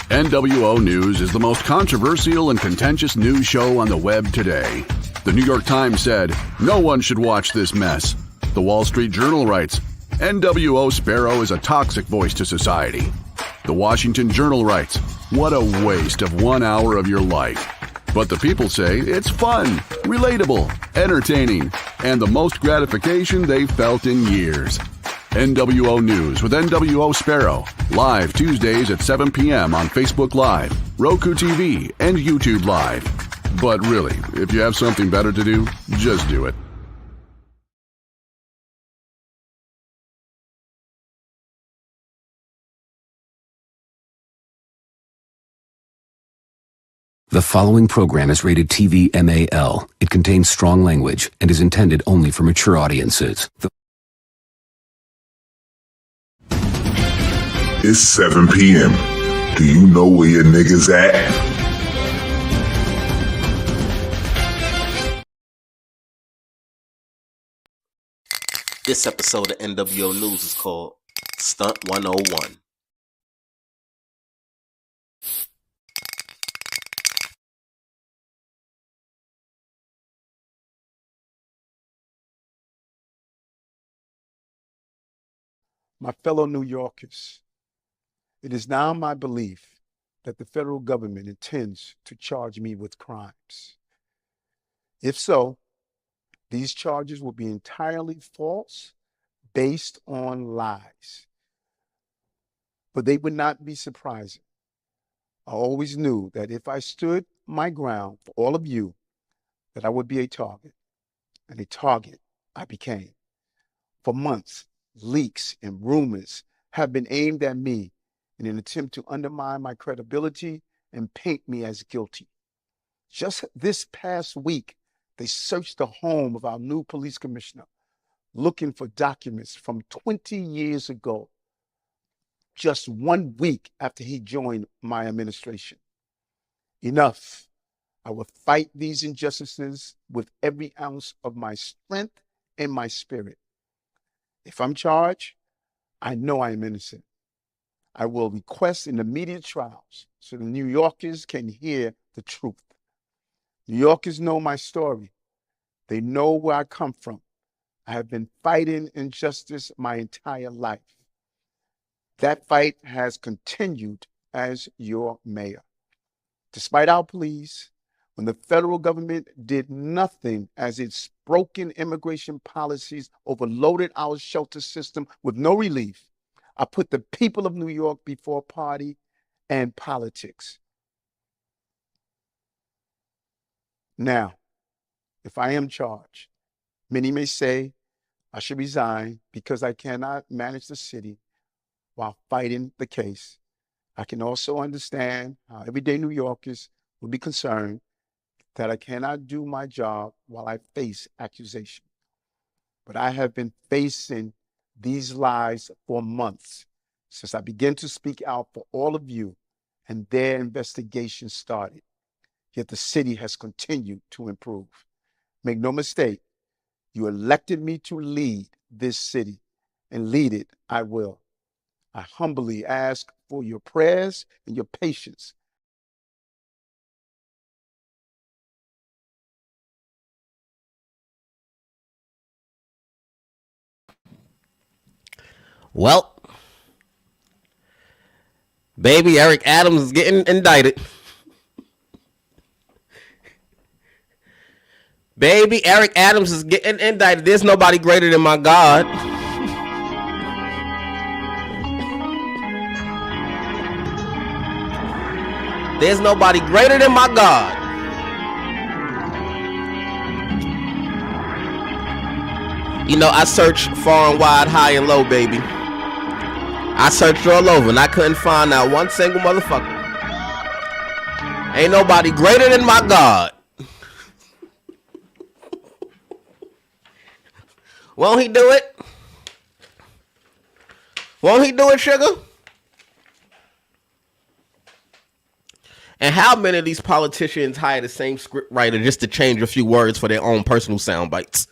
N.W.O. News is the most controversial and contentious news show on the web today. The New York Times said, "No one should watch this mess." The Wall Street Journal writes, "N.W.O. is a toxic voice to society." The Washington Journal writes, "What a waste of 1 hour of your life." But the people say it's fun, relatable, entertaining, and the most gratification they've felt in years. N.W.O. News with N.W.O. Sparrow, live Tuesdays at 7 p.m. on Facebook Live, Roku TV, and YouTube Live. But really, if you have something better to do, just do it. The following program is rated TV MAL. It contains strong language and is intended only for mature audiences. It's 7 p.m. Do you know where your niggas at? This episode of N.W.O. News is called Stunt 101. My fellow New Yorkers, it is now my belief that the federal government intends to charge me with crimes. If so, these charges will be entirely false, based on lies. But they would not be surprising. I always knew that if I stood my ground for all of you, that I would be a target, and a target I became. For months, leaks and rumors have been aimed at me in an attempt to undermine my credibility and paint me as guilty. Just this past week, they searched the home of our new police commissioner, looking for documents from 20 years ago, just 1 week after he joined my administration. Enough. I will fight these injustices with every ounce of my strength and my spirit. If I'm charged, I know I am innocent. I will request an immediate trials so the New Yorkers can hear the truth. New Yorkers know my story. They know where I come from. I have been fighting injustice my entire life. That fight has continued as your mayor. Despite our pleas, when the federal government did nothing as its broken immigration policies overloaded our shelter system with no relief, I put the people of New York before party and politics. Now, if I am charged, many may say I should resign because I cannot manage the city while fighting the case. I can also understand how everyday New Yorkers will be concerned that I cannot do my job while I face accusation. But I have been facing these lies for months since I began to speak out for all of you and their investigation started. Yet the city has continued to improve. Make no mistake, you elected me to lead this city, and lead it I will. I humbly ask for your prayers and your patience. Well, baby Eric Adams is getting indicted. Baby Eric Adams is getting indicted. There's nobody greater than my God. There's nobody greater than my God. You know, I searched far and wide, high and low, baby. I searched all over and I couldn't find out one single motherfucker. Ain't nobody greater than my God. Won't he do it? Won't he do it, sugar? And how many of these politicians hire the same script writer just to change a few words for their own personal sound bites?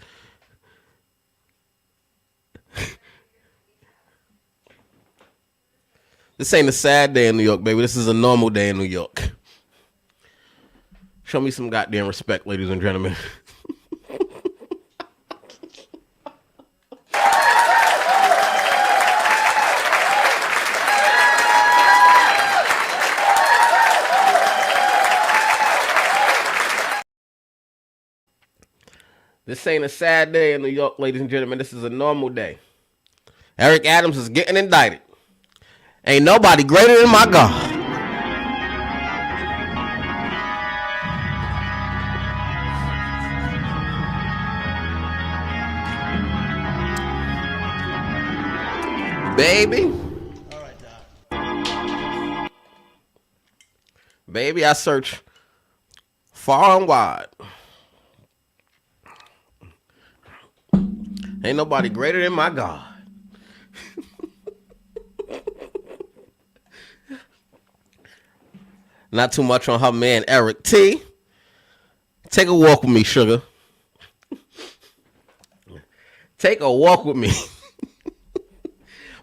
This ain't a sad day in New York, baby. This is a normal day in New York. Show me some goddamn respect, ladies and gentlemen. This ain't a sad day in New York, ladies and gentlemen. This is a normal day. Eric Adams is getting indicted. Ain't nobody greater than my God. Baby. All right, Doc. Baby, I search far and wide. Ain't nobody greater than my God. Not too much on her man, Eric T. Take a walk with me, sugar. Take a walk with me.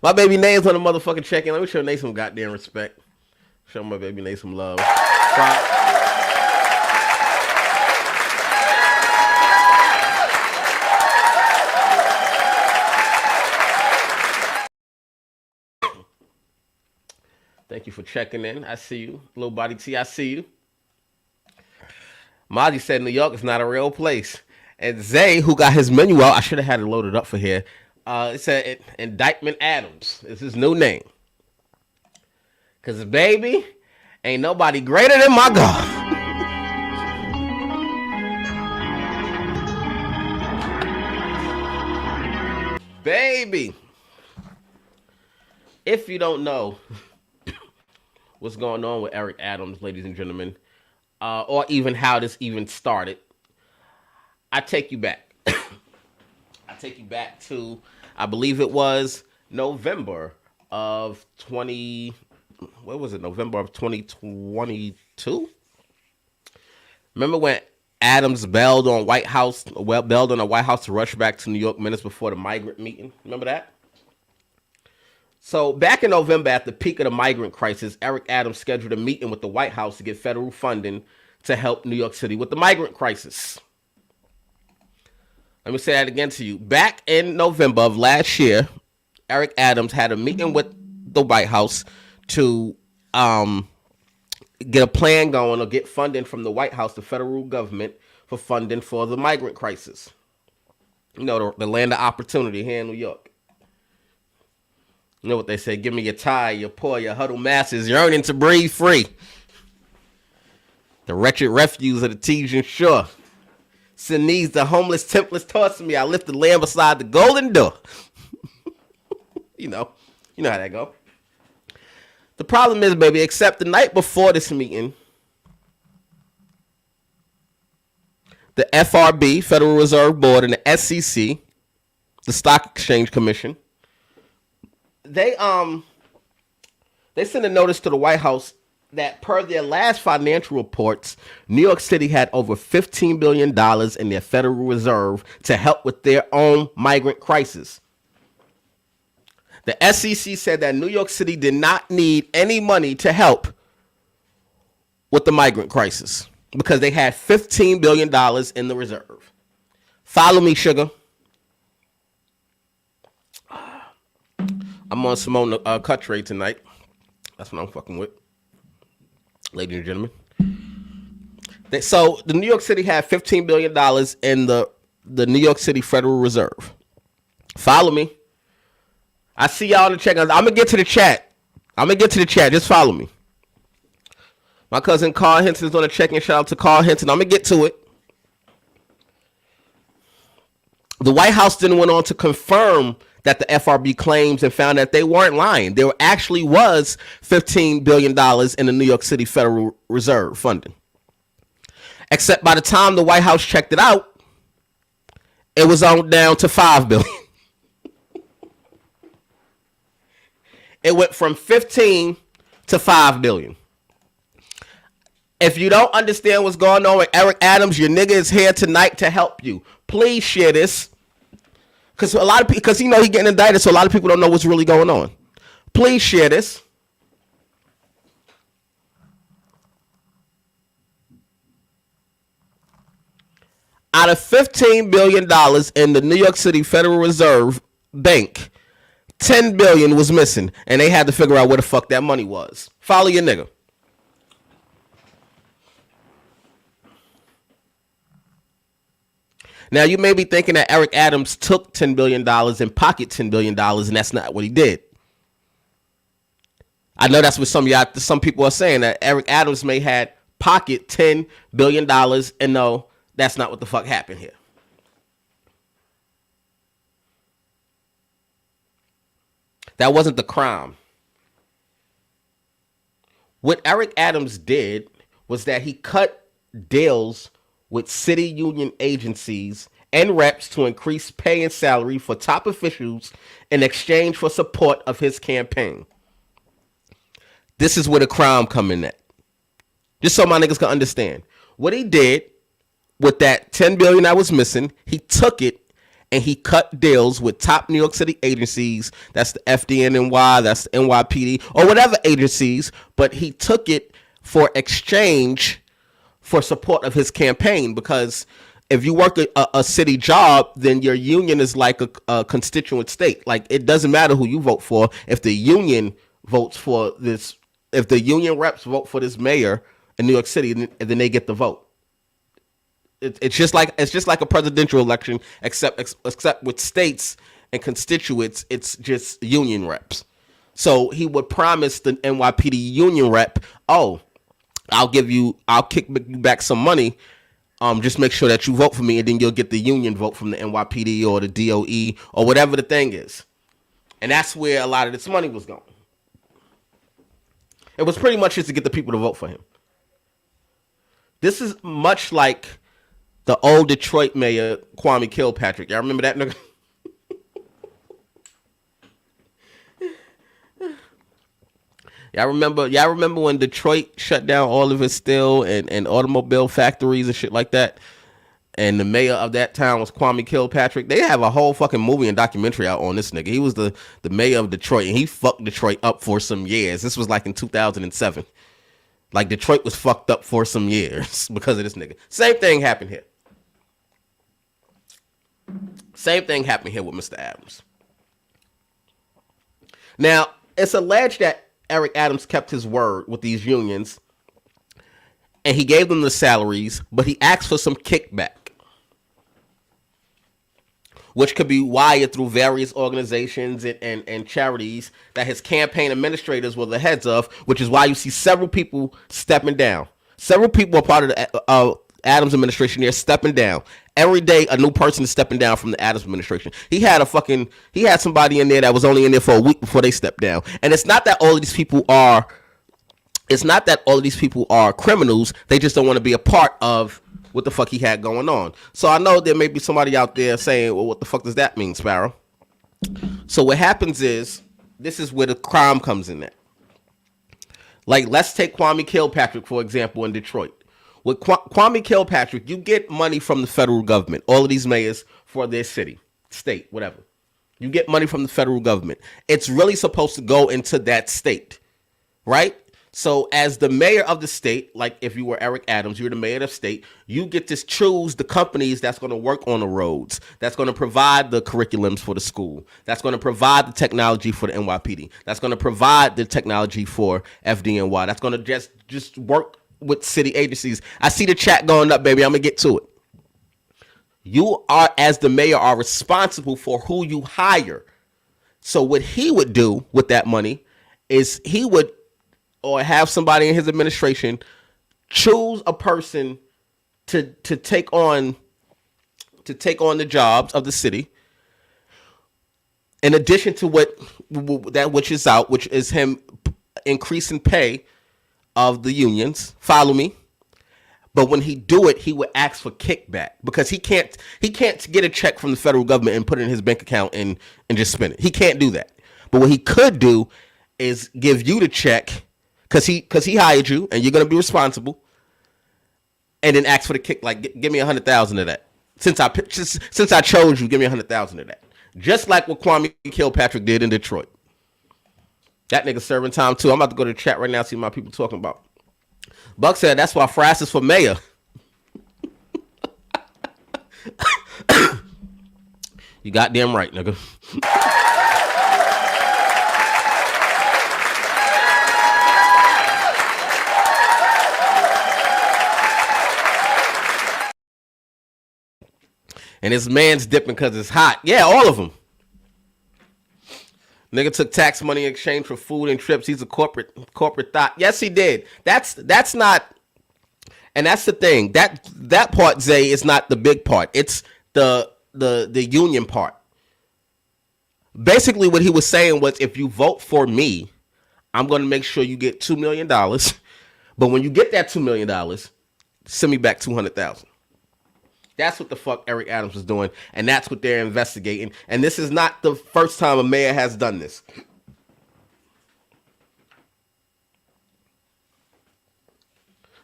My baby name's on the motherfucking check-in. Let me show Nate some goddamn respect. Show my baby Nate some love. Thank you for checking in. I see you. Little Body T, I see you. Mozzie said New York is not a real place. And Zay, who got his menu out, I should have had it loaded up for here. It said Indictment Adams is his new name. Because, baby, ain't nobody greater than my God. Baby. If you don't know what's going on with Eric Adams, ladies and gentlemen, or even how this even started, I take you back. I take you back to, I believe it was November of November of 2022? Remember when Adams bailed on a White House to rush back to New York minutes before the migrant meeting? Remember that? So back in November, at the peak of the migrant crisis, Eric Adams scheduled a meeting with the White House to get federal funding to help New York City with the migrant crisis. Let me say that again to you. Back in November of last year, Eric Adams had a meeting with the White House to get a plan going or get funding from the White House, the federal government, for funding for the migrant crisis. You know, the land of opportunity here in New York. You know what they say, give me your tie, your poor, your huddled masses, yearning to breathe free. The wretched refuse of the Tejan shore. Send these the homeless templars towards me. I lift the lamb beside the golden door. You know how that go. The problem is, baby, except the night before this meeting, the FRB, Federal Reserve Board, and the SEC, the Stock Exchange Commission, they sent a notice to the White House that per their last financial reports, New York City had over $15 billion in their Federal Reserve to help with their own migrant crisis. The SEC said that New York City did not need any money to help with the migrant crisis because they had $15 billion in the reserve. Follow me, sugar. I'm on Simone cut trade tonight. That's what I'm fucking with. Ladies and gentlemen. So the New York City had $15 billion in the New York City Federal Reserve. Follow me. I see y'all in the chat. I'm going to get to the chat. Just follow me. My cousin Carl Hinton is on the check-in. Shout out to Carl Hinton. I'm going to get to it. The White House then went on to confirm that the FRB claims and found that they weren't lying. There actually was $15 billion in the New York City Federal Reserve funding. Except by the time the White House checked it out, it was on down to $5 billion. It went from 15 to $5 billion. If you don't understand what's going on with Eric Adams, your nigga is here tonight to help you. Please share this. Because a lot of people, because he getting indicted, so a lot of people don't know what's really going on. Please share this. Out of $15 billion in the New York City Federal Reserve Bank, $10 billion was missing, and they had to figure out where the fuck that money was. Follow your nigga. Now, you may be thinking that Eric Adams took $10 billion and pocketed $10 billion, and that's not what he did. I know that's what some people are saying, that Eric Adams may had pocket $10 billion, and no, that's not what the fuck happened here. That wasn't the crime. What Eric Adams did was that he cut deals with city union agencies and reps to increase pay and salary for top officials in exchange for support of his campaign. This is where the crime come in at. Just so my niggas can understand. What he did with that $10 billion that was missing, he took it and he cut deals with top New York City agencies. That's the FDNY, that's the NYPD, or whatever agencies. But he took it for exchange for support of his campaign. Because if you work a city job, then your union is like a constituent state. Like, it doesn't matter who you vote for. If the union votes for this, if the union reps vote for this mayor in New York City, then they get the vote. It's just like a presidential election, except with states and constituents, it's just union reps. So he would promise the NYPD union rep, "Oh, I'll kick you back some money. Just make sure that you vote for me, and then you'll get the union vote from the NYPD or the DOE or whatever the thing is." And that's where a lot of this money was going. It was pretty much just to get the people to vote for him. This is much like the old Detroit mayor, Kwame Kilpatrick. Y'all remember that nigga? Y'all remember when Detroit shut down all of its steel and automobile factories and shit like that? And the mayor of that town was Kwame Kilpatrick. They have a whole fucking movie and documentary out on this nigga. He was the mayor of Detroit, and he fucked Detroit up for some years. This was like in 2007. Like, Detroit was fucked up for some years because of this nigga. Same thing happened here. Same thing happened here with Mr. Adams. Now, it's alleged that Eric Adams kept his word with these unions, and he gave them the salaries, but he asked for some kickback, which could be wired through various organizations and charities that his campaign administrators were the heads of, which is why you see several people stepping down. Several people are part of the Adams administration here stepping down. Every day, a new person is stepping down from the Adams administration. He had somebody in there that was only in there for a week before they stepped down. And it's not that all of these people are criminals. They just don't want to be a part of what the fuck he had going on. So I know there may be somebody out there saying, well, what the fuck does that mean, Sparrow? So what happens is, this is where the crime comes in at. Like, let's take Kwame Kilpatrick, for example, in Detroit. With Kwame Kilpatrick, you get money from the federal government, all of these mayors for their city, state, whatever. You get money from the federal government. It's really supposed to go into that state, right? So as the mayor of the state, like if you were Eric Adams, you're the mayor of the state, you get to choose the companies that's going to work on the roads, that's going to provide the curriculums for the school, that's going to provide the technology for the NYPD, that's going to provide the technology for FDNY, that's going to just work with city agencies. I see the chat going up, baby. I'm going to get to it. You are, as the mayor, are responsible for who you hire. So what he would do with that money is he would, or have somebody in his administration, choose a person to take on the jobs of the city. In addition to which is him increasing pay of the unions. Follow me. But when he do it, he would ask for kickback, because he can't get a check from the federal government and put it in his bank account and just spend it. He can't do that. But what he could do is give you the check, because he hired you and you're gonna be responsible, and then ask for the kick, like, give me 100,000 of that. Since I chose you, give me 100,000 of that. Just like what Kwame Kilpatrick did in Detroit. That nigga serving time too. I'm about to go to the chat right now, see what my people talking about. Buck said that's why Frass is for mayor. You goddamn right, nigga. And this man's dipping because it's hot. Yeah, all of them. Nigga took tax money in exchange for food and trips. He's a corporate thought. Yes, he did. That's not, and that's the thing. That part, Zay, is not the big part. It's the union part. Basically, what he was saying was, if you vote for me, I'm going to make sure you get $2 million. But when you get that $2 million, send me back $200,000. That's what the fuck Eric Adams was doing, and that's what they're investigating. And this is not the first time a mayor has done this.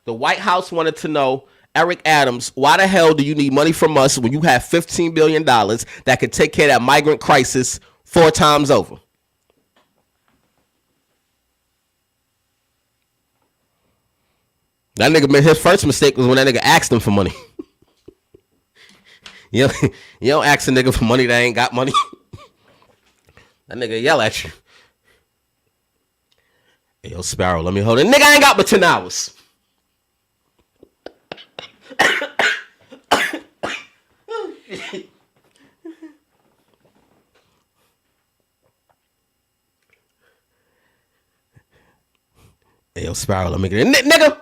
The White House wanted to know, Eric Adams, why the hell do you need money from us when you have $15 billion that could take care of that migrant crisis 4 times over? That nigga, his first mistake was when that nigga asked him for money. You don't ask a nigga for money that ain't got money. That nigga yell at you. Hey, yo, Sparrow, let me hold it. Nigga, I ain't got but 10 hours. Hey, yo, Sparrow, let me get it. Nigga.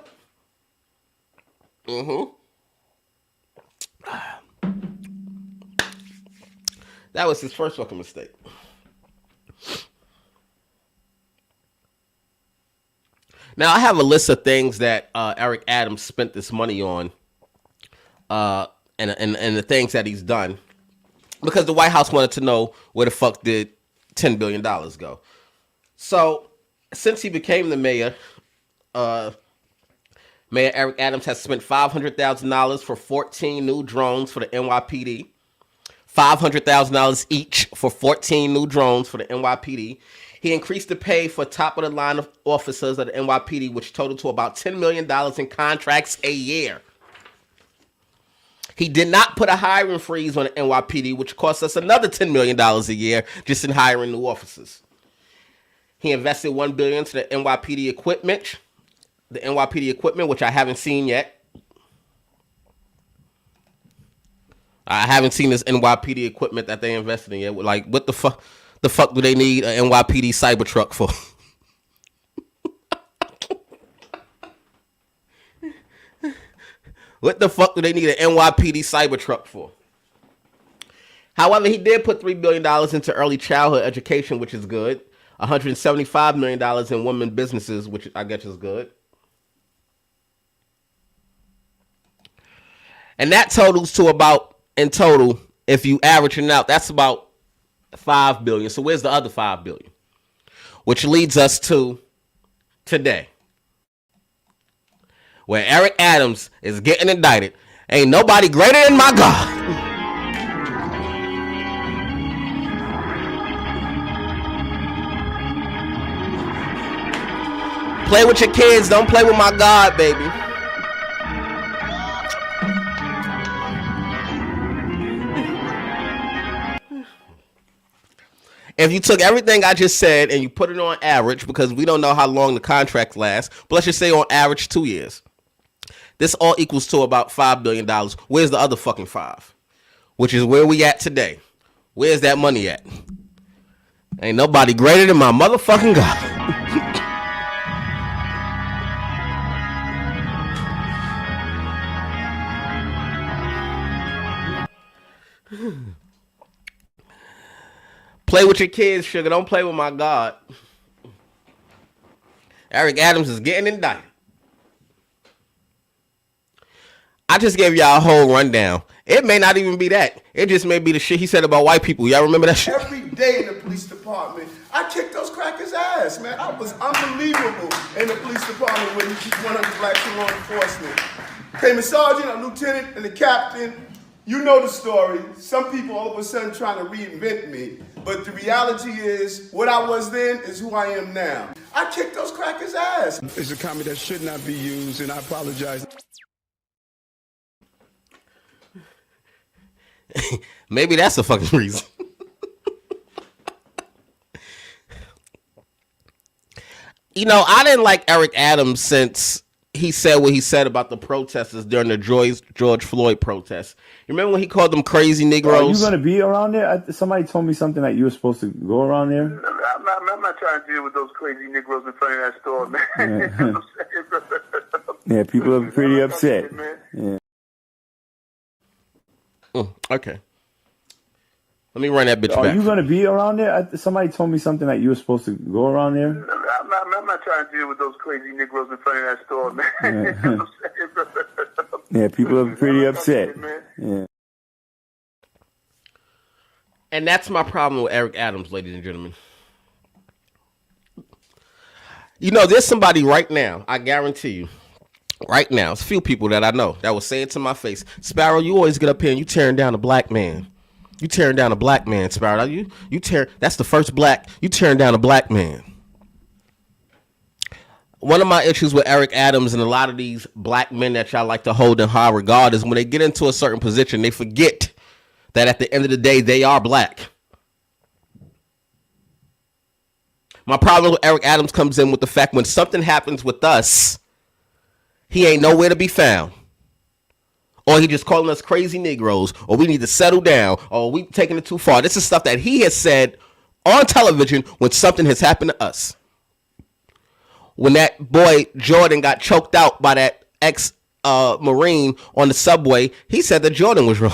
That was his first fucking mistake. Now, I have a list of things that Eric Adams spent this money on, and the things that he's done, because the White House wanted to know where the fuck did $10 billion go. So, since he became the mayor, Mayor Eric Adams has spent $500,000 for 14 new drones for the NYPD. $500,000 each for 14 new drones for the NYPD. He increased the pay for top-of-the-line of officers of the NYPD, which totaled to about $10 million in contracts a year. He did not put a hiring freeze on the NYPD, which cost us another $10 million a year just in hiring new officers. He invested $1 billion to the NYPD equipment. The NYPD equipment, which I haven't seen yet. I haven't seen this NYPD equipment that they invested in yet. Like, what the fuck? The fuck do they need an NYPD Cybertruck for? What the fuck do they need an NYPD Cybertruck for? However, he did put $3 billion into early childhood education, which is good. $175 million in women businesses, which I guess is good. And that totals to about, in total, if you average it out, that's about $5 billion. So where's the other $5 billion? Which leads us to today, where Eric Adams is getting indicted. Ain't nobody greater than my God. Play with your kids, don't play with my God, baby. If you took everything I just said and you put it on average, because we don't know how long the contract lasts, but let's just say on average 2 years, this all equals to about $5 billion. Where's the other fucking 5? Which is where we at today. Where's that money at? Ain't nobody greater than my motherfucking God. Play with your kids, sugar. Don't play with my God. Eric Adams is getting indicted. I just gave y'all a whole rundown. It may not even be that. It just may be the shit he said about white people. Y'all remember that shit? Every day in the police department, I kicked those crackers' ass, man. I was unbelievable in the police department when you keep 100 blacks in law enforcement. Became a sergeant, a lieutenant, and a captain. You know the story. Some people all of a sudden trying to reinvent me. But the reality is, what I was then is who I am now. I kicked those crackers' ass. It's a comment that should not be used, and I apologize. Maybe that's the fucking reason. You know, I didn't like Eric Adams since he said what he said about the protesters during the George Floyd protests. You remember when he called them crazy Negroes? Are you going to be around there? Somebody told me something that you were supposed to go around there. I'm not trying to deal with those crazy Negroes in front of that store, man. Yeah, people are pretty upset. Yeah. Okay. Let me run that bitch back. Are you going to be around there? Somebody told me something that you were supposed to go around there. I'm not trying to deal with those crazy Negroes in front of that store, man. Yeah, people are pretty upset. Yeah. And that's my problem with Eric Adams, ladies and gentlemen. You know, there's somebody right now, I guarantee you, right now, it's a few people that I know that will say it to my face. Sparrow, you always get up here and you tearing down a black man. You tearing down a black man, Sparrow. That's the first black. You tearing down a black man. One of my issues with Eric Adams and a lot of these black men that y'all like to hold in high regard is when they get into a certain position, they forget that at the end of the day, they are black. My problem with Eric Adams comes in with the fact when something happens with us, he ain't nowhere to be found. Or he just calling us crazy Negroes, or we need to settle down, or we taking it too far. This is stuff that he has said on television when something has happened to us. When that boy Jordan got choked out by that ex-Marine on the subway, he said that Jordan was wrong.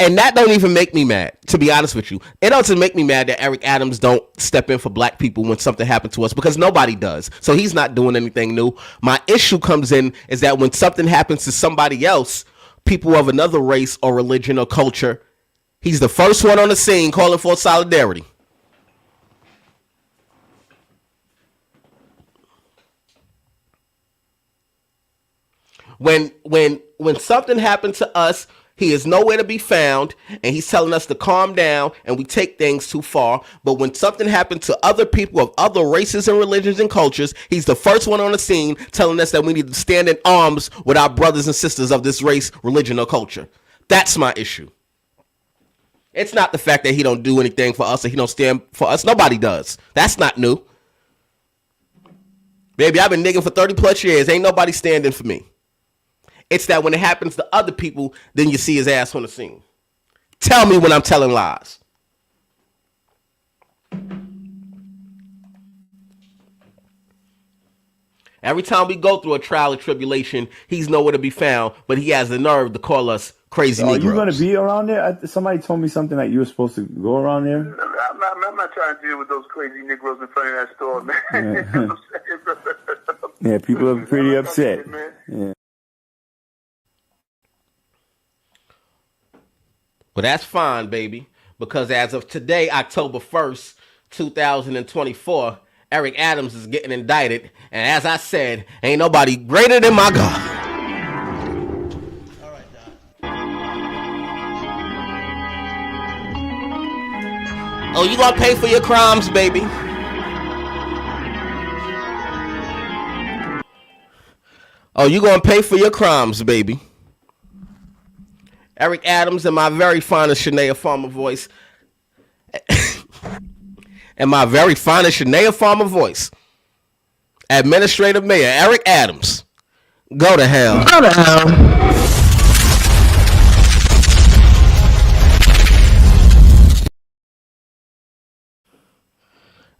And that don't even make me mad, to be honest with you. It doesn't make me mad that Eric Adams don't step in for black people when something happened to us, because nobody does. So he's not doing anything new. My issue comes in is that when something happens to somebody else, people of another race or religion or culture, he's the first one on the scene calling for solidarity. When something happened to us, he is nowhere to be found, and he's telling us to calm down and we take things too far. But when something happened to other people of other races and religions and cultures, he's the first one on the scene telling us that we need to stand in arms with our brothers and sisters of this race, religion, or culture. That's my issue. It's not the fact that he don't do anything for us or he don't stand for us. Nobody does. That's not new. Baby, I've been nigging for 30 plus years. Ain't nobody standing for me. It's that when it happens to other people, then you see his ass on the scene. Tell me when I'm telling lies. Every time we go through a trial or tribulation, he's nowhere to be found, but he has the nerve to call us crazy Negroes. Are you going to be around there? Somebody told me something that you were supposed to go around there. I'm not trying to deal with those crazy Negroes in front of that store, man. Yeah, people are pretty upset. Yeah. Well, that's fine, baby, because as of today, October 1st, 2024, Eric Adams is getting indicted, and as I said, ain't nobody greater than my God. All right, Doc. Oh, you gonna pay for your crimes, baby. Oh, you gonna pay for your crimes, baby. Eric Adams and my very finest Shania Farmer voice. And my very finest Shania Farmer voice. Administrative Mayor Eric Adams. Go to hell. Go to hell.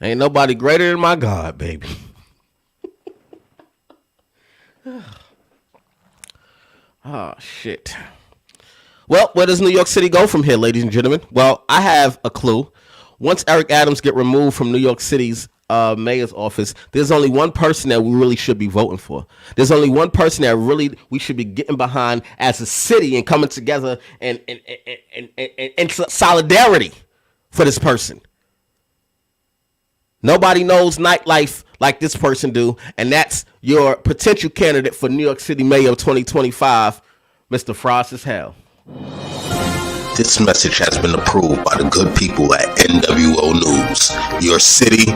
Ain't nobody greater than my God, baby. Oh, shit. Well, where does New York City go from here, ladies and gentlemen? Well, I have a clue. Once Eric Adams get removed from New York City's mayor's office, there's only one person that we really should be voting for. There's only one person that really we should be getting behind as a city and coming together and solidarity for this person. Nobody knows nightlife like this person do, and that's your potential candidate for New York City Mayor of 2025, Mr. Frost as Hell. This message has been approved by the good people at N.W.O. News. Your city,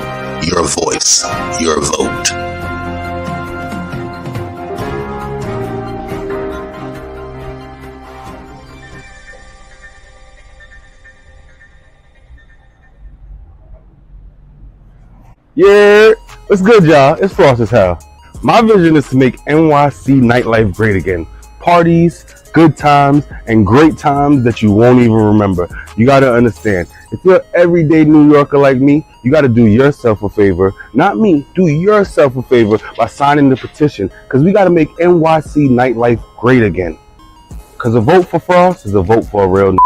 your voice, your vote. Yeah, what's good, y'all? It's Frost as hell. My vision is to make NYC nightlife great again. Parties, good times, and great times that you won't even remember. You gotta understand, if you're an everyday New Yorker like me, you gotta do yourself a favor. Not me, do yourself a favor by signing the petition. Cause we gotta make NYC nightlife great again. Cause a vote for Frost is a vote for a real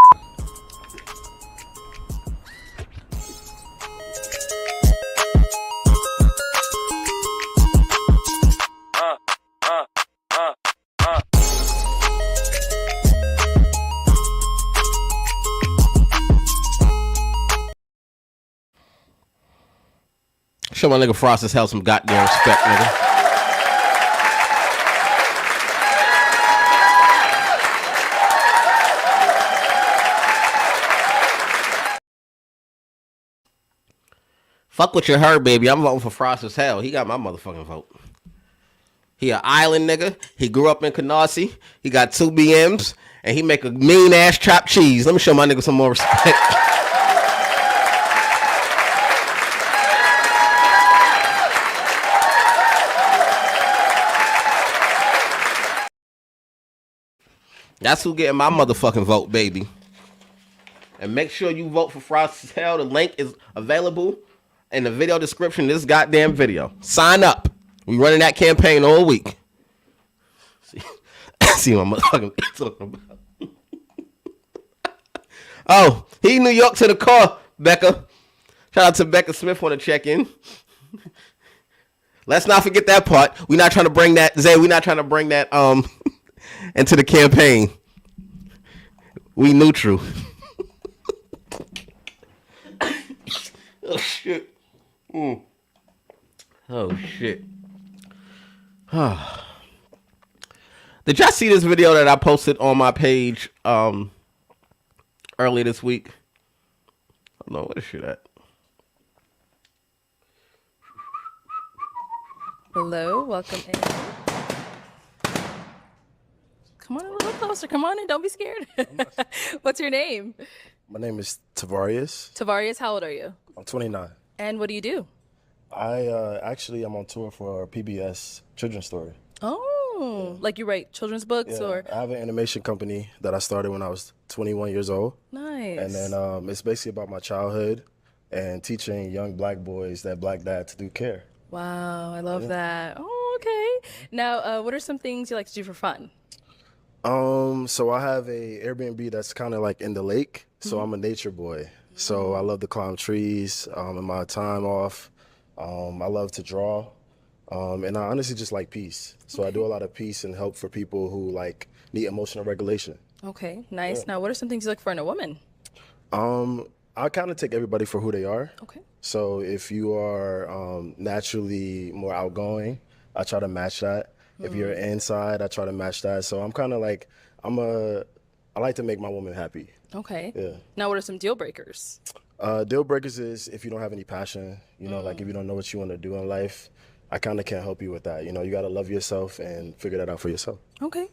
Show my nigga Frost as hell some goddamn respect, nigga. Fuck what you heard, baby. I'm voting for Frost as hell. He got my motherfucking vote. He an island nigga. He grew up in Canarsie. He got 2 BMs. And he make a mean ass chopped cheese. Let me show my nigga some more respect. That's who getting my motherfucking vote, baby. And make sure you vote for Frost as hell. The link is available in the video description of this goddamn video. Sign up. We running that campaign all week. See what I'm motherfucking talking about. Oh, he New York to the car, Becca. Shout out to Becca Smith on the check-in. Let's not forget that part. We're not trying to bring that, Zay, we're not trying to bring that into the campaign. We neutral. Oh shit. Oh shit. Did y'all see this video that I posted on my page earlier this week? I don't know, what is shit at? Hello, welcome in. Come on a little closer. Come on in. Don't be scared. What's your name? My name is Tavarius. Tavarius, how old are you? I'm 29. And what do you do? I'm on tour for PBS Children's Story. Oh, yeah. Like you write children's books or? I have an animation company that I started when I was 21 years old. Nice. And then it's basically about my childhood and teaching young black boys that black dad to do care. Wow, I love that. Oh, okay. Now, what are some things you like to do for fun? So I have a Airbnb that's kind of like in the lake. So I'm a nature boy. So I love to climb trees in my time off. I love to draw. And I honestly just like peace. So I do a lot of peace and help for people who like need emotional regulation. Okay, nice. Now, what are some things you look for in a woman? I kind of take everybody for who they are. Okay. So if you are naturally more outgoing, I try to match that. If you're inside, I try to match that. So I'm kind of like, I like to make my woman happy. Okay. Yeah. Now, what are some deal breakers? Deal breakers is if you don't have any passion, you know, like if you don't know what you want to do in life, I kind of can't help you with that. You know, you got to love yourself and figure that out for yourself. Okay.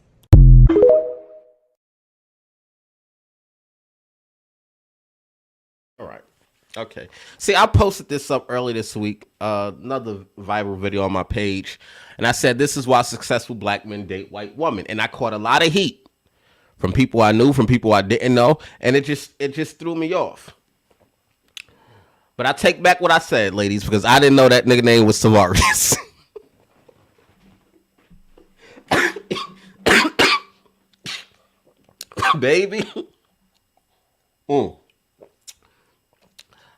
All right. Okay. See, I posted this up early this week, another viral video on my page, and I said this is why successful black men date white women, and I caught a lot of heat from people I knew, from people I didn't know, and it just threw me off. But I take back what I said, ladies, because I didn't know that nigga name was Tavarius. Baby.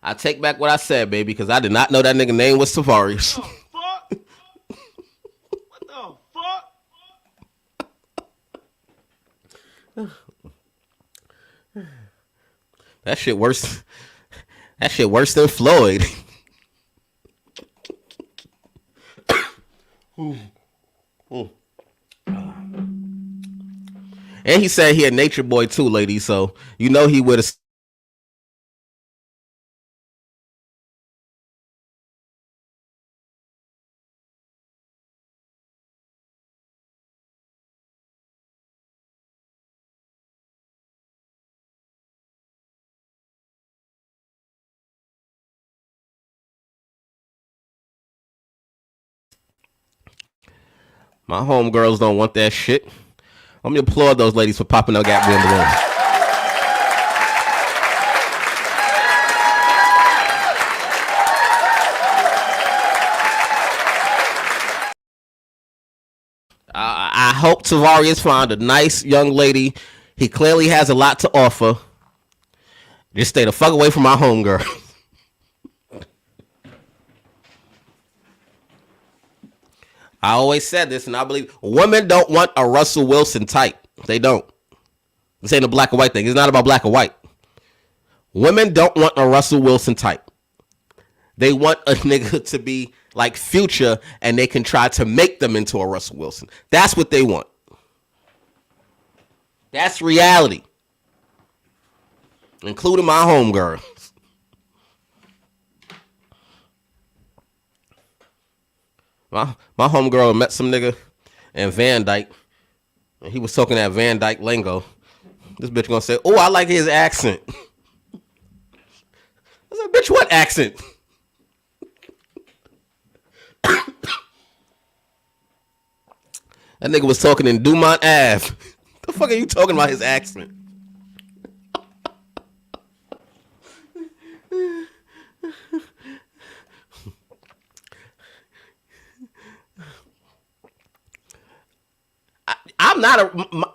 I take back what I said, baby, because I did not know that nigga name was Tavarius. What the fuck? That shit worse. That shit worse than Floyd. And he said he a nature boy too, lady. So you know he would have My homegirls don't want that shit. Let me applaud those ladies for popping their goddamn balloons. I hope Tavarius found a nice young lady. He clearly has a lot to offer. Just stay the fuck away from my homegirl. I always said this, and I believe women don't want a Russell Wilson type. They don't. This ain't a black or white thing. It's not about black or white. Women don't want a Russell Wilson type. They want a nigga to be like Future, and they can try to make them into a Russell Wilson. That's what they want. That's reality. Including my homegirl. My homegirl met some nigga in Van Dyke, and he was talking that Van Dyke lingo. This bitch gonna say, "Oh, I like his accent." I said, "Bitch, what accent?" That nigga was talking in Dumont Ave. The fuck are you talking about his accent?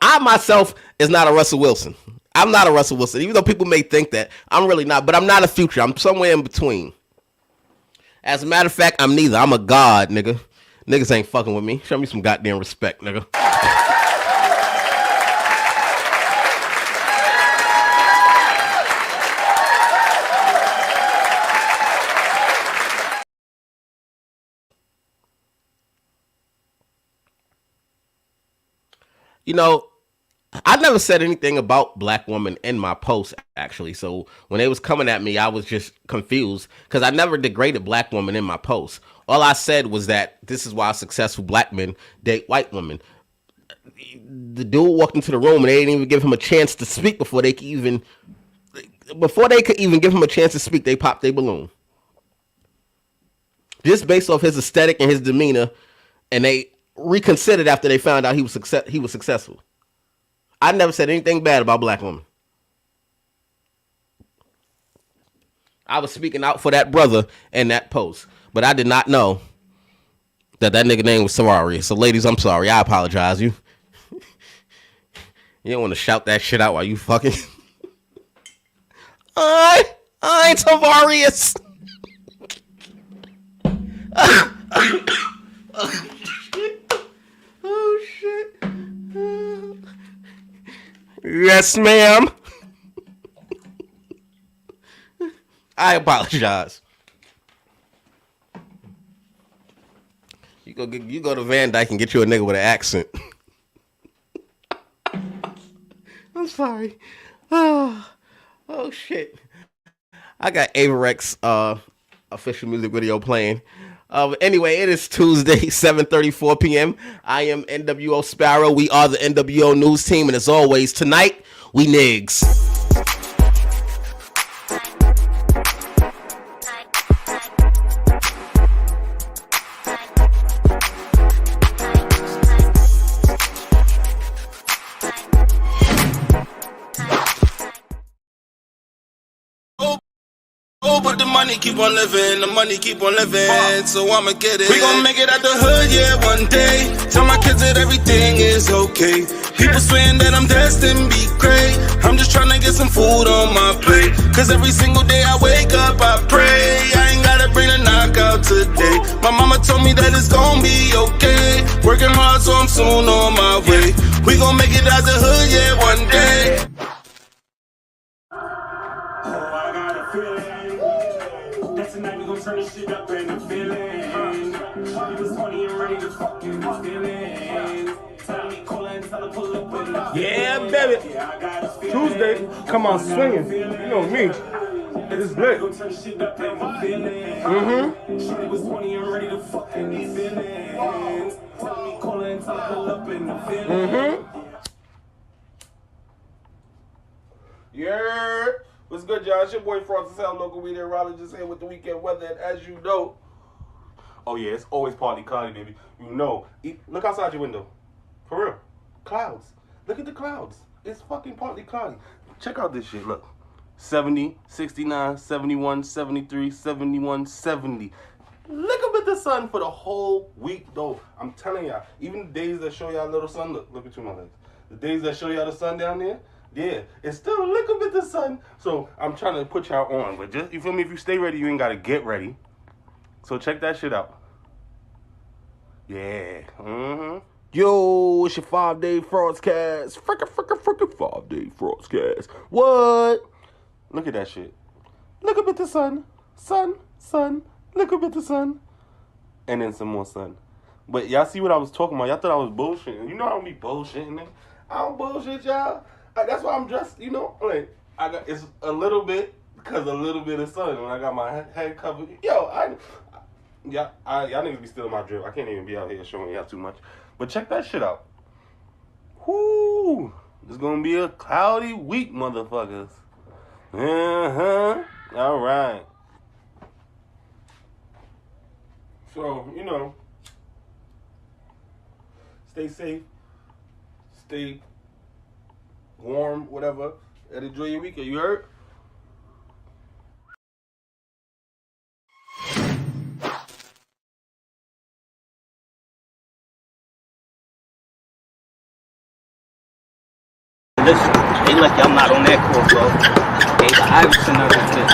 I myself is not a Russell Wilson. I'm not a Russell Wilson, even though people may think that. I'm really not, but I'm not a Future. I'm somewhere in between. As a matter of fact, I'm neither. I'm a god, nigga. Niggas ain't fucking with me. Show me some goddamn respect, nigga. You know, I never said anything about black women in my post, actually. So when they was coming at me, I was just confused because I never degraded black women in my post. All I said was that this is why successful black men date white women. The dude walked into the room and they didn't even give him a chance to speak before they could even give him a chance to speak. They popped their balloon. Just based off his aesthetic and his demeanor, and they reconsidered after they found out he was successful. I never said anything bad about black women. I was speaking out for that brother in that post, but I did not know that nigga name was Tavarius. So ladies, I'm sorry. I apologize. You don't want to shout that shit out while you fucking. I Tavarius. Oh shit. Yes, ma'am. I apologize. You go to Van Dyke and get you a nigga with an accent. I'm sorry. Oh shit. I got Avarex official music video playing. Anyway, it is Tuesday, 7:34 p.m. I am N.W.O. Sparrow. We are the N.W.O. news team, and as always, tonight we nigs. But the money keep on living, the money keep on living, so I'ma get it. We gon' make it out the hood, yeah, one day. Tell my kids that everything is okay. People saying that I'm destined to be great. I'm just trying to get some food on my plate. Cause every single day I wake up, I pray. I ain't gotta bring a knockout today. My mama told me that it's gon' be okay. Working hard, so I'm soon on my way. We gon' make it out the hood, yeah, one day. Turn this shit up in the feeling. He was 20 and ready to fucking feelings. Tell me, call and tell her pull up with it. Yeah, baby. Tuesday, come on swinging. You know me. It's lit. She was 20 and ready to fucking feelings. Tell me, call and tell her pull up in the feelings. Yeah. What's good, y'all? It's your boy Frost, local weed and Raleigh, just here with the weekend weather. And as you know, Oh yeah, it's always partly cloudy, baby. You know. Look outside your window. For real. Clouds. Look at the clouds. It's fucking partly cloudy. Check out this shit. Look. 70, 69, 71, 73, 71, 70. Look up at the sun for the whole week, though. I'm telling y'all. Even the days that show y'all a little sun. Look between my legs. The days that show y'all the sun down there. Yeah, it's still look up at the sun. So I'm trying to put y'all on. But just, you feel me? If you stay ready, you ain't got to get ready. So check that shit out. Yeah. Yo, it's your 5-day frostcast. Frickin' 5-day frostcast. What? Look at that shit. Look up at the sun. Sun. Look up at the sun. And then some more sun. But y'all see what I was talking about? Y'all thought I was bullshitting. You know I don't be bullshitting, nigga. I don't bullshit y'all. That's why I'm dressed, you know, like, it's a little bit, because a little bit of sun when I got my head covered. Yo, y'all niggas be stealing my drip. I can't even be out here showing y'all too much. But check that shit out. Whoo! It's gonna be a cloudy week, motherfuckers. All right. So, you know, stay safe, stay warm, whatever, and enjoy your weekend. You heard? Listen, they lucky I'm not on that court, bro. Hey, the Iverson of this bitch.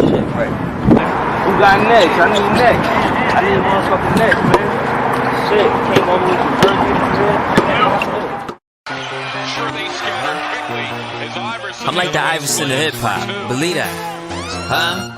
Shit, right. Who got next? I need next. I need motherfucking next, man. Shit, came over with some Jersey, I'm like the Iverson of hip-hop. Believe that. Huh?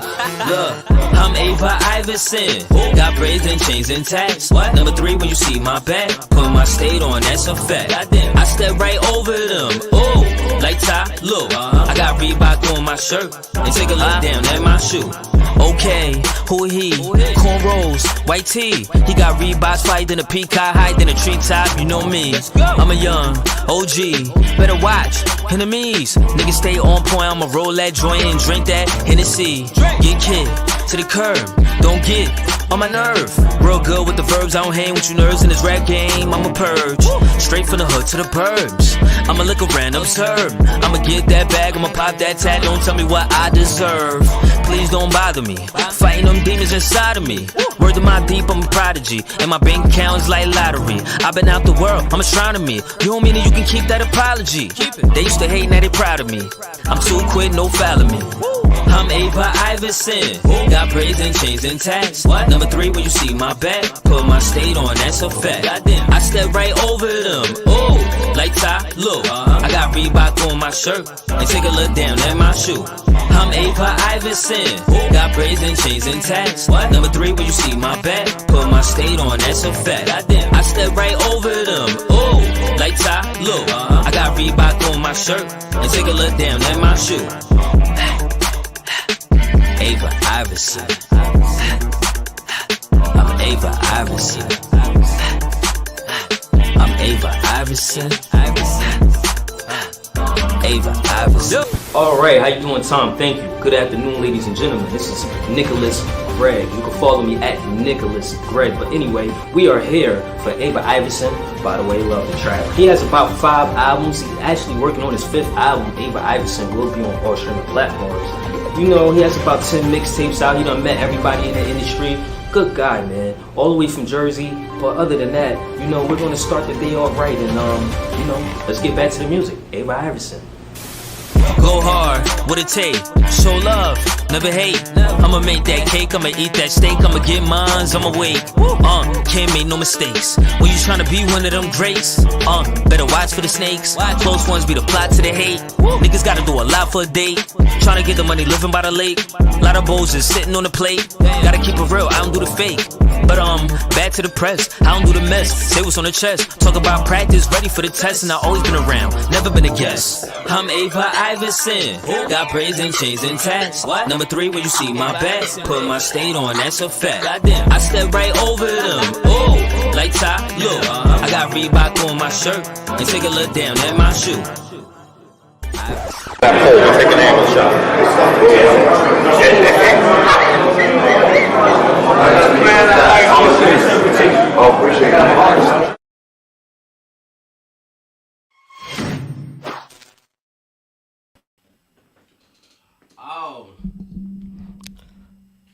Look, I'm Ava Iverson. Got braids and chains and tags. What? Number 3 when you see my back. Put my state on, that's a fact. I step right over them. Oh, like Ty Lue. I got Reebok on my shirt. And take a look down at my shoe. Okay, who he? Cornrows, white tee. He got Reeboks fight in a peacock, high than a treetop. You know me. I'm a young OG. Better watch enemies. Niggas stay on point. I'ma roll that joint and drink that Hennessy. Get kicked to the curb. Don't get on my nerve. Real good with the verbs. I don't hang with you nerds in this rap game. I'm a purge. Straight from the hood to the burbs. I'ma look around, observe. I'ma get that bag. I'ma pop that tat. Don't tell me what I deserve. Please don't bother me. Fighting them demons inside of me. Word to my deep, I'm a prodigy. And my bank account is like lottery. I've been out the world, I'm astronomy. You don't mean that you can keep that apology. They used to hate, now they proud of me. I'm too quick, no fouling me. I'm Ava Iverson. Got braids and chains and tags. Number 3 when you see my back. Put my state on, that's a fact. I step right over them. Oh, like Ty Lue. I got Reebok on my shirt. And take a look down at my shoe. I'm Ava Iverson. Got braids and chains and tags. Number 3 when you see my back. Put my state on, that's a fact. I step right over them. Oh, like Ty Lue. I got Reebok on my shirt. And take a look down at my shoe. Ava Iverson. I'm Ava Iverson. I'm Ava Iverson. Ava Iverson. Alright, how you doing, Tom? Thank you. Good afternoon, ladies and gentlemen. This is Nicholas Greg. You can follow me at Nicholas Greg. But anyway, we are here for Ava Iverson. By the way, love the track. He has about 5 albums. He's actually working on his 5th album. Ava Iverson will be on all streaming platforms. You know, he has about 10 mixtapes out. He done met everybody in the industry. Good guy, man. All the way from Jersey. But other than that, you know, we're going to start the day off right. And, you know, let's get back to the music. Ava Iverson. Go hard, what it take? Show love, never hate. I'ma make that cake, I'ma eat that steak, I'ma get mines, I'ma wait. Can't make no mistakes. When you tryna be one of them greats, better watch for the snakes. Close ones be the plot to the hate. Niggas gotta do a lot for a date. Tryna get the money living by the lake. Lot of bowls just sitting on the plate. Gotta keep it real, I don't do the fake. But back to the press, I don't do the mess. Say what's on the chest, talk about practice, ready for the test. And I always been around, never been a guest. I'm Ava Iverson, got braids and chains and tats. Number 3 when you see my back, put my state on, that's a fact. I step right over them, oh, like Ty Lue. I got Reebok on my shirt, and take a look down at my shoe. That pole, we'll take an angle shot. Oh.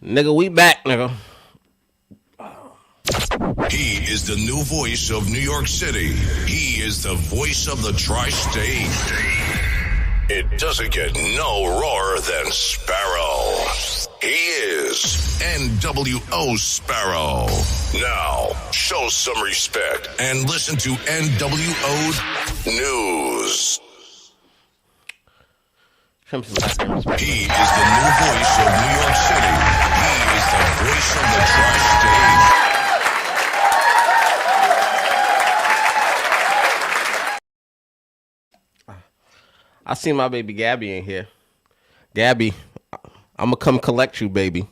Nigga, we back, nigga. He is the new voice of New York City. He is the voice of the tri-state. It doesn't get no rawer than Sparrow. He is N.W.O. Sparrow. Now, show some respect and listen to N.W.O. News. He is the new voice of New York City. He is the voice of the tri-state. I seen my baby Gabby in here. Gabby, I'm gonna come collect you, baby.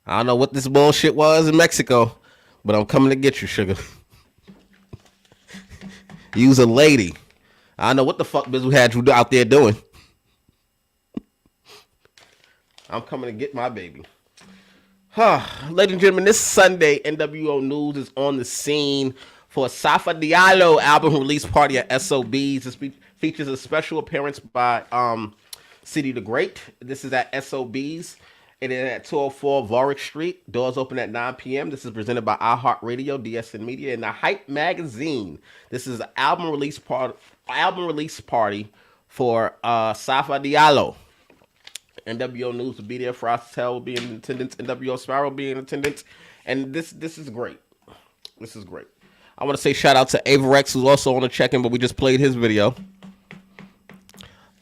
I don't know what this bullshit was in Mexico, but I'm coming to get you, sugar. You's a lady. I don't know what the fuck Bizzle had you out there doing. I'm coming to get my baby. Ladies and gentlemen, this Sunday, N.W.O. News is on the scene for a Safa Diallo album release party at SOBs. This features a special appearance by City the Great. This is at SOBs. It is at 204 Warwick Street. Doors open at 9 p.m. This is presented by iHeartRadio, DSN Media, and the Hype Magazine. This is an album release party for Safa Diallo. N.W.O. News will be there. Frostel will be in attendance. nwosparrow will be in attendance. And this is great. This is great. I want to say shout out to Averex, who's also on the check-in, but we just played his video.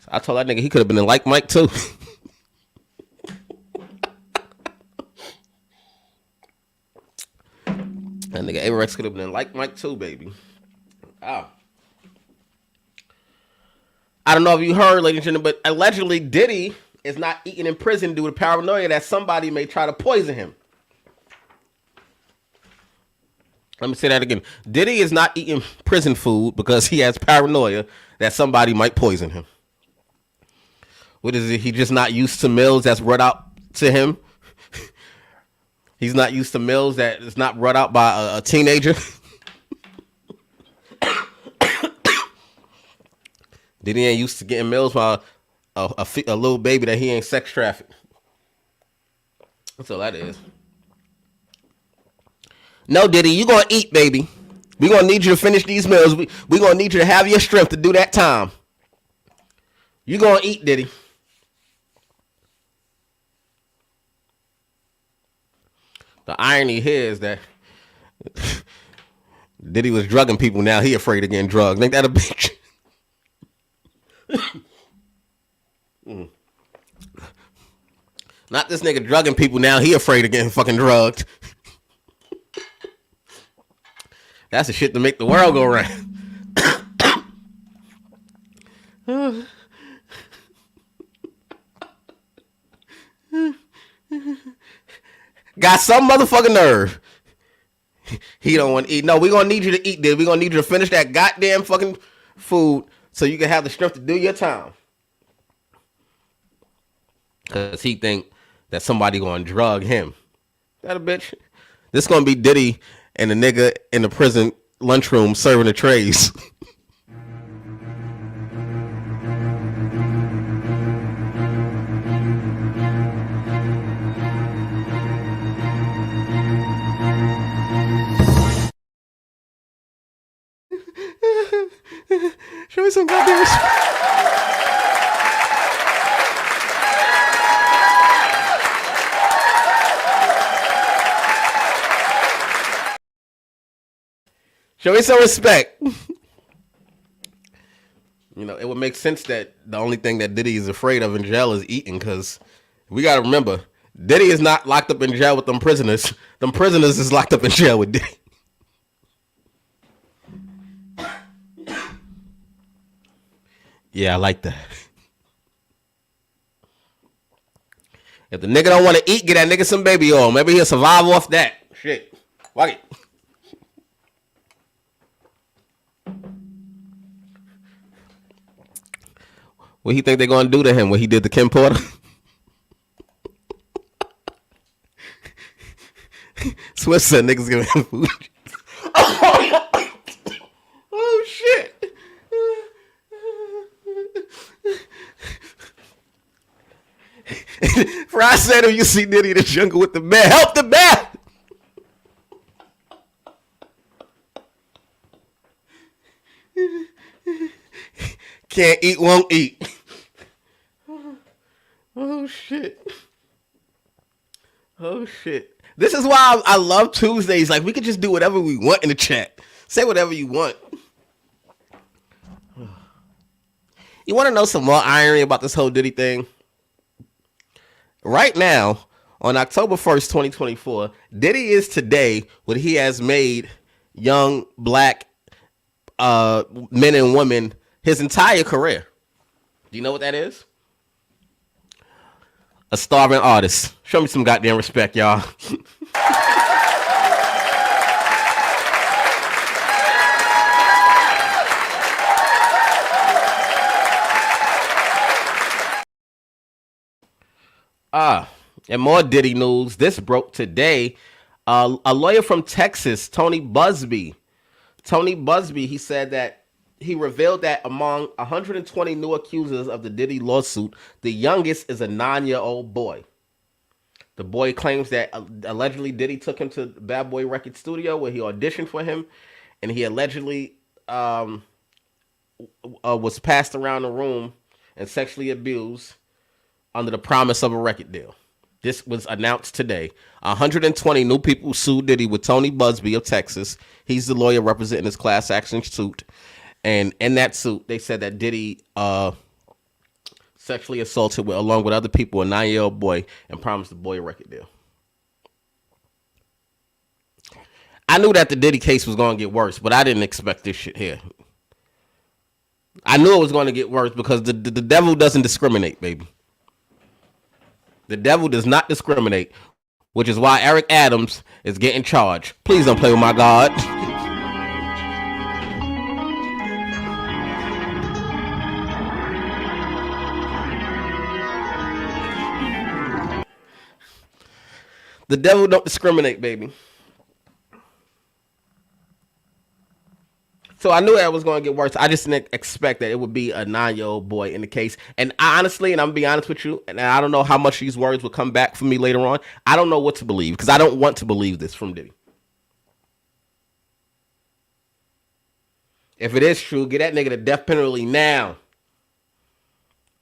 I told that nigga he could have been in Like Mike too. That nigga Averex could have been in Like Mike too, baby. Oh. I don't know if you heard, ladies and gentlemen, but allegedly Diddy is not eating in prison due to paranoia that somebody may try to poison him. Let me say that again. Diddy is not eating prison food because he has paranoia that somebody might poison him. What is it? He just not used to meals that's brought out to him. He's not used to meals that is not brought out by a teenager. Diddy ain't used to getting meals by a little baby that he ain't sex trafficked. That's all that is. No, Diddy, you gonna eat, baby. We gonna need you to finish these meals. We gonna need you to have your strength to do that time. You gonna eat, Diddy. The irony here is that Diddy was drugging people. Now he afraid of getting drugged. Ain't that a bitch? Not this nigga drugging people. Now he afraid of getting fucking drugged. That's the shit to make the world go round. Got some motherfucking nerve. He don't want to eat. No, we gonna need you to eat this. We gonna need you to finish that goddamn fucking food so you can have the strength to do your time. Cause he think that somebody gonna drug him. That a bitch. This gonna be Diddy and the nigga in the prison lunchroom serving the trays. Show me some goddamn respect. Show me some respect. You know, it would make sense that the only thing that Diddy is afraid of in jail is eating, because we got to remember, Diddy is not locked up in jail with them prisoners. Them prisoners is locked up in jail with Diddy. Yeah, I like that. If the nigga don't want to eat, get that nigga some baby oil. Maybe he'll survive off that. Shit. Fuck it. What he think they gonna do to him when he did the Kim Porter? Swiss said niggas giving him food. Oh shit. Fry said if you see Diddy in the jungle with the bear, help the bear. Can't eat, won't eat. Oh shit. Oh shit. This is why I love Tuesdays. Like, we could just do whatever we want in the chat. Say whatever you want. You want to know some more irony about this whole Diddy thing? Right now, on October 1st, 2024, Diddy is today what he has made young black men and women his entire career. Do you know what that is? A starving artist. Show me some goddamn respect, y'all. And more Diddy news. This broke today. A lawyer from Texas, Tony Busby, he said that he revealed that among 120 new accusers of the Diddy lawsuit, the youngest is a 9-year-old boy. The boy claims that allegedly Diddy took him to Bad Boy Record Studio where he auditioned for him, and he allegedly was passed around the room and sexually abused under the promise of a record deal. This was announced today. 120 new people sued Diddy with Tony Busby of Texas. He's the lawyer representing his class action suit. And in that suit, they said that Diddy sexually assaulted along with other people a 9-year-old boy and promised the boy a record deal. I knew that the Diddy case was going to get worse, but I didn't expect this shit here. I knew it was going to get worse because the devil doesn't discriminate, baby. The devil does not discriminate, which is why Eric Adams is getting charged. Please don't play with my God. The devil don't discriminate, baby. So I knew that was going to get worse. I just didn't expect that it would be a 9-year-old boy in the case. And honestly, and I'm going to be honest with you, and I don't know how much these words will come back for me later on. I don't know what to believe because I don't want to believe this from Diddy. If it is true, get that nigga the death penalty now.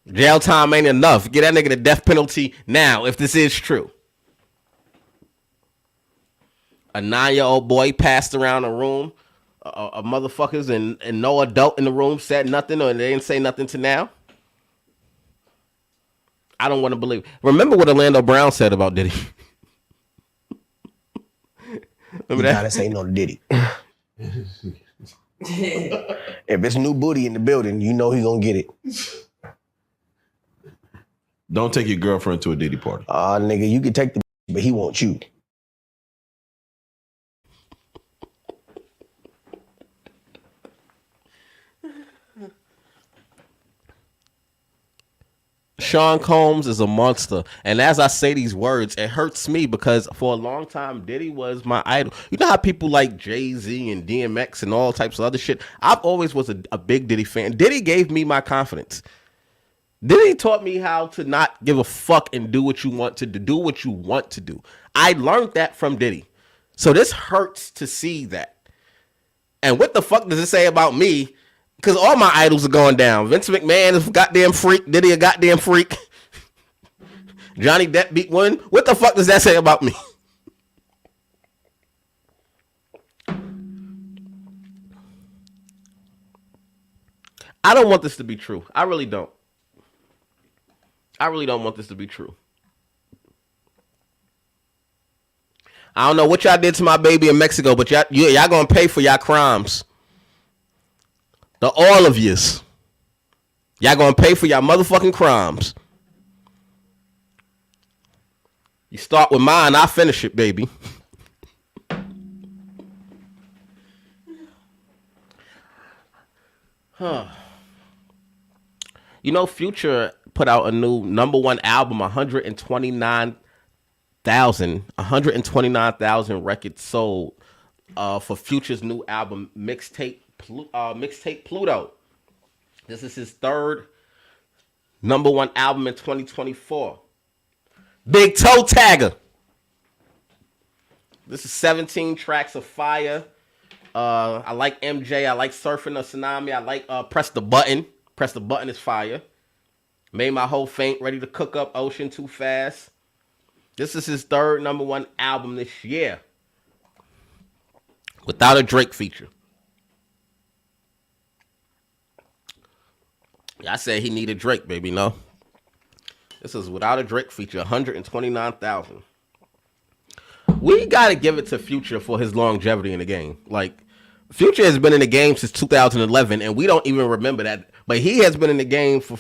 Jail time ain't enough. Get that nigga the death penalty now if this is true. A 9-year-old boy passed around a room of motherfuckers and no adult in the room said nothing or they didn't say nothing to now. I don't want to believe. Remember what Orlando Brown said about Diddy. Remember that? Gotta say no to Diddy. If it's new booty in the building, you know he gonna get it. Don't take your girlfriend to a Diddy party. Nigga, you can take the but he wants you. Sean Combs is a monster. And as I say these words, it hurts me because for a long time, Diddy was my idol. You know how people like Jay-Z and DMX and all types of other shit? I've always was a big Diddy fan. Diddy gave me my confidence. Diddy taught me how to not give a fuck and do what you want to do what you want to do. I learned that from Diddy. So this hurts to see that. And what the fuck does it say about me? Because all my idols are going down. Vince McMahon is a goddamn freak. Diddy a goddamn freak. Johnny Depp beat one. What the fuck does that say about me? I don't want this to be true. I really don't. I really don't want this to be true. I don't know what y'all did to my baby in Mexico, but y'all gonna pay for y'all crimes. All of yous. Y'all gonna pay for y'all motherfucking crimes. You start with mine, I finish it, baby. You know, Future put out a new #1 album, 129 129,000 records sold for Future's new album, Mixtape Pluto. This is his third #1 album in 2024. Big Toe Tagger. This is 17 tracks of fire. I like MJ. I like Surfing the Tsunami. I like Press the Button. Press the Button is fire. Made My Whole Faint. Ready to Cook Up. Ocean Too Fast. This is his third #1 album this year. Without a Drake feature. I said he needed Drake, baby. No. This is without a Drake feature. 129,000. We got to give it to Future for his longevity in the game. Like, Future has been in the game since 2011, and we don't even remember that. But he has been in the game for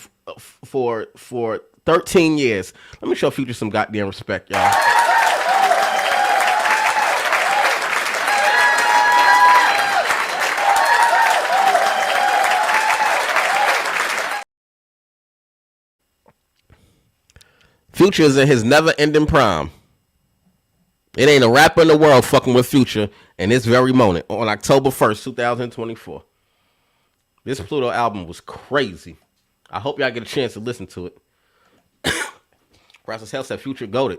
13 years. Let me show Future some goddamn respect, y'all. Future is in his never-ending prime. It ain't a rapper in the world fucking with Future in this very moment on October 1st, 2024. This Pluto album was crazy. I hope y'all get a chance to listen to it. Process Hell said Future goated.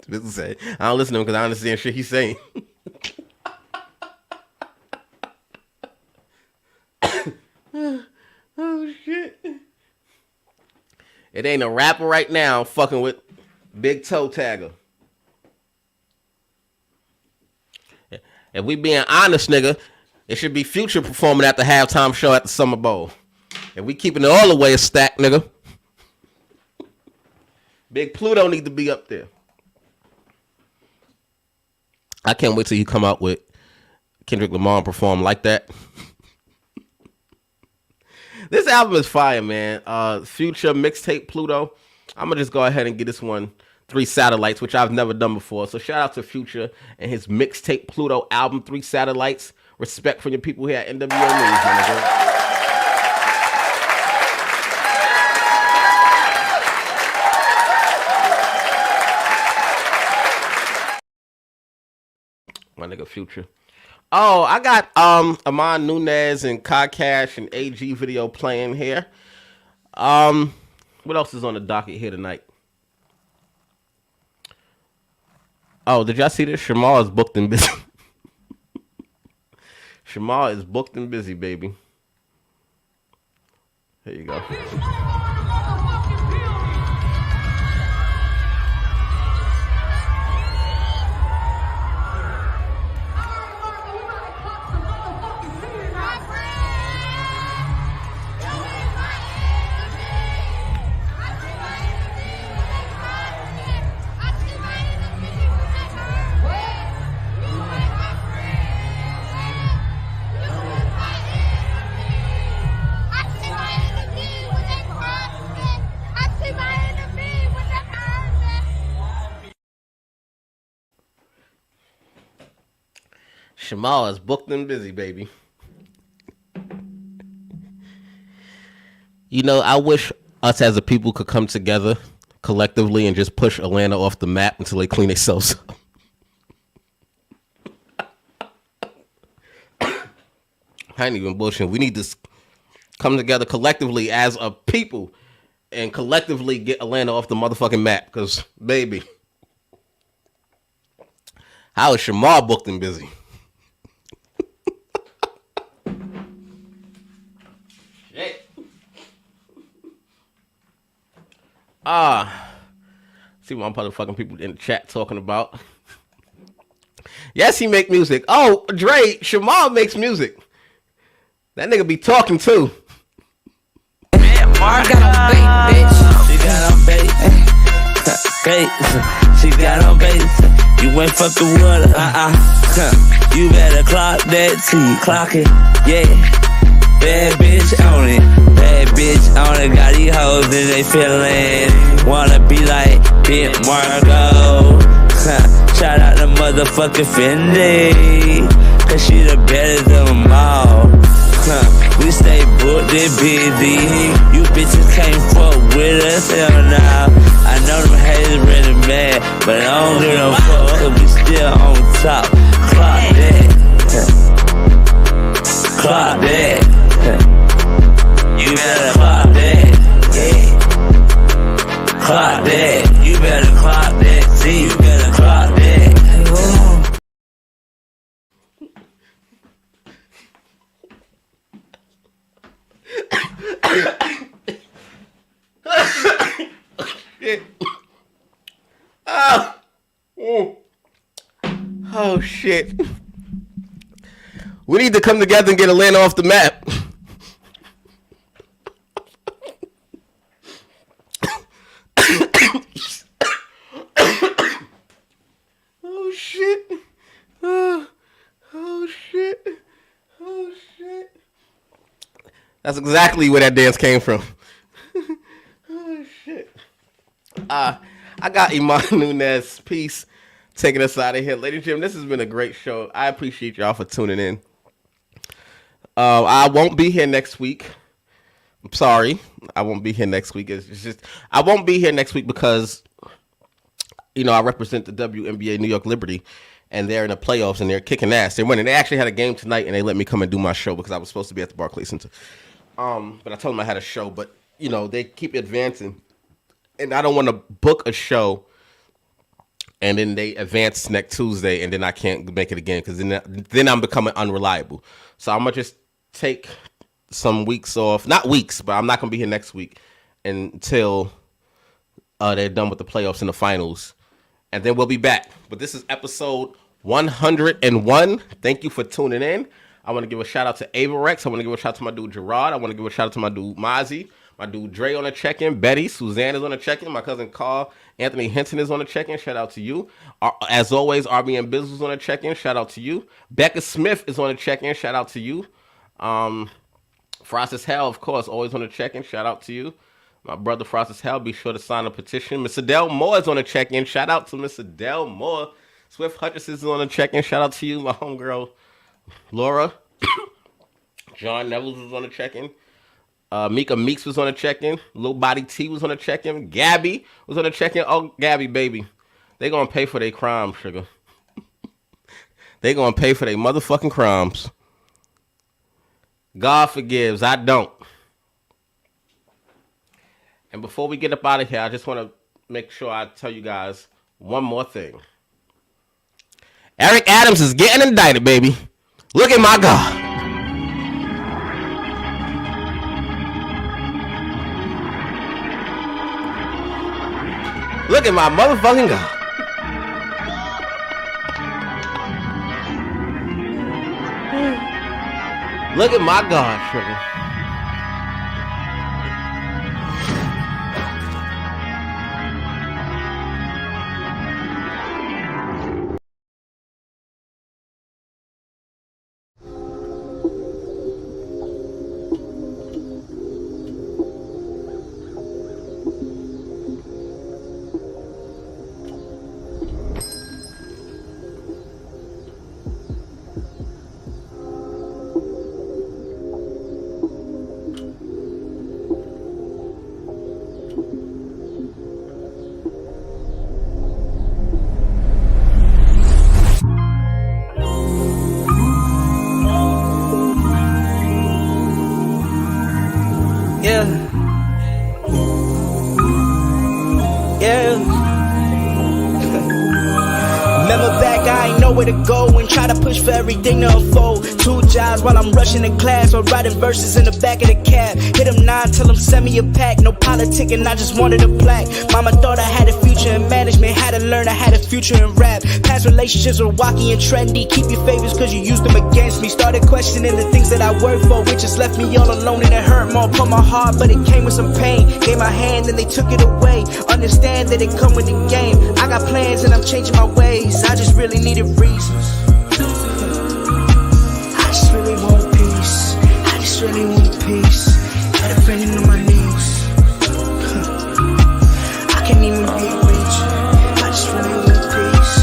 This is say I don't listen to him because I understand shit he's saying. Oh shit. It ain't a rapper right now fucking with Big Toe Tagger. If we being honest, nigga, it should be Future performing at the halftime show at the Summer Bowl. If we keeping it all the way a stack, nigga. Big Pluto need to be up there. I can't wait till you come out with Kendrick Lamar and perform like that. This album is fire, man. Future Mixtape Pluto. I'm going to just go ahead and get this one 3 satellites, which I've never done before. So shout out to Future and his Mixtape Pluto album, 3 satellites. Respect for your people here at N.W.O News, my nigga. My nigga Future. Oh, I got Amon Nunez and Kai Cash and AG video playing here. What else is on the docket here tonight? Oh, did y'all see this? Shamar is booked and busy. Shamar is booked and busy, baby. Here you go. Shamar is booked and busy, baby. You know, I wish us as a people could come together collectively and just push Atlanta off the map until they clean themselves up. I ain't even bullshitting. We need to come together collectively as a people and collectively get Atlanta off the motherfucking map. Because, baby, how is Shamar booked and busy? See what motherfucking people in the chat talking about. Yes, he make music. Oh, Dre, Shamar makes music. That nigga be talking too. Mark got on bait, bitch. She got on bait. She got on bait. You ain't fucking with her. You better clock that T. Clock it. Yeah. Bad bitch on it, bad bitch on it. Got these hoes and they feelin'. Wanna be like Big Margo. Shout out to motherfucking Fendi, cause she the baddest of them all. We stay booked and busy. You bitches can't fuck with us, hell nah. I but I don't give no fuck, we still on top. Clock that. Clock that. You better clock that. Yeah. Clock that. You better clock that. See, you better clock that. Oh shit. We need to come together and get Atlanta off the map. Oh shit. Oh shit. Oh shit. That's exactly where that dance came from. Oh shit. I got Iman Nunes. Peace. Taking us out of here. Ladies and gentlemen, this has been a great show. I appreciate y'all for tuning in. I won't be here next week. I'm sorry. I won't be here next week. It's just I won't be here next week because, you know, I represent the WNBA New York Liberty, and they're in the playoffs, and they're kicking ass. They're winning. They actually had a game tonight, and they let me come and do my show because I was supposed to be at the Barclays Center. But I told them I had a show. But, you know, they keep advancing, and I don't want to book a show and then they advance next Tuesday, and then I can't make it again because then I'm becoming unreliable. So I'm going to just take some weeks off. Not weeks, but I'm not going to be here next week until they're done with the playoffs and the finals. And then we'll be back. But this is episode 101. Thank you for tuning in. I want to give a shout-out to Ava Rex. I want to give a shout-out to my dude Gerard. I want to give a shout-out to my dude Mozzie. My dude Dre on the check-in. Betty, Suzanne is on the check-in. My cousin Carl Anthony Henson is on the check-in. Shout out to you. As always, RB and Biz is on the check-in. Shout out to you. Becca Smith is on the check-in. Shout out to you. Frost as Hell, of course, always on the check-in. Shout out to you. My brother Frost as Hell, be sure to sign a petition. Miss Adele Moore is on the check-in. Shout out to Miss Adele Moore. Swift Hutchison is on the check-in. Shout out to you, my homegirl Laura. John Nevels is on the check-in. Mika Meeks was on the check-in. Lil Body T was on the check-in. Gabby was on the check-in. Oh, Gabby, baby. They gonna pay for their crimes, sugar. They gonna pay for their motherfucking crimes. God forgives. I don't. And before we get up out of here, I just want to make sure I tell you guys one more thing. Eric Adams is getting indicted, baby. Look at my God. Look at my motherfucking God. Look at my God, sugar. To go and try to push for everything to unfold. 2 jobs while I'm rushing to class or writing verses in the back of the cab. Hit them 9, tell them send me a pack. No politicking, I just wanted a plaque. Mama thought I had a future in management, had to learn I had a future in rap. Past relationships were wacky and trendy. Keep your favors cause you used them against me. Started questioning the things that I work for, which just left me all alone and it hurt more. Put my heart but it came with some pain. Gave my hand and they took it away. Understand that it come with the game. I got plans and I'm changing my ways. I just really needed reasons. I just really want peace. I just really want peace. Had a friend on my knees. I can't even be rich. I just really want peace.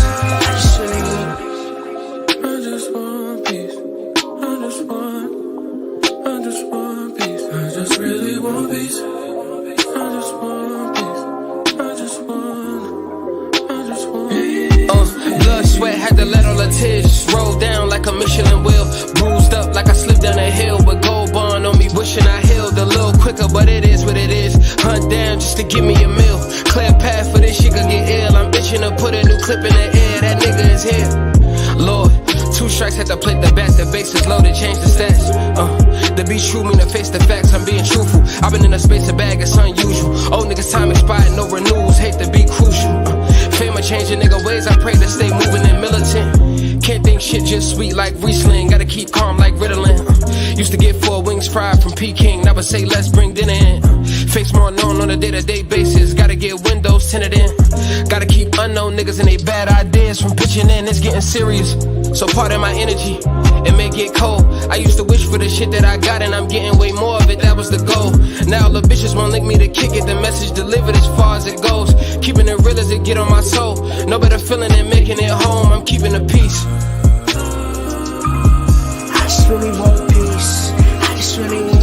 I just really want peace. I just want peace. I just want peace. I just really want peace. I just want peace. I just want of tears just rolled down like a Michelin wheel. Bruised up like I slipped down a hill with gold bond on me, wishing I healed a little quicker, but it is what it is. Hunt down just to give me a meal. Clear path for this shit could get ill. I'm itching to put a new clip in the air. That nigga is here. Lord, 2 strikes had to play the bat. The base is loaded, change the stats. To be true mean to face the facts. I'm being truthful. I've been in a space of bag, it's unusual. Old niggas time expired, no renewals. Hate to be crucial. Fame a changing nigga ways. I pray to stay moving and militant. Can't think shit just sweet like Riesling. Gotta keep calm like Ritalin. Used to get 4 wings fried from Peking. Now I say let's bring dinner in. Face more known on a day-to-day basis. Gotta get windows tinted in. Gotta keep unknown niggas and they bad ideas from pitching in. It's getting serious. So pardon my energy. It may get cold. I used to wish for the shit that I got and I'm getting way more of it. That was the goal. Now the bitches won't link me to kick it. The message delivered as far as it goes. Keeping it real as it get on my soul. No better feeling than making it home. I'm keeping the peace. I just really want peace. I just really want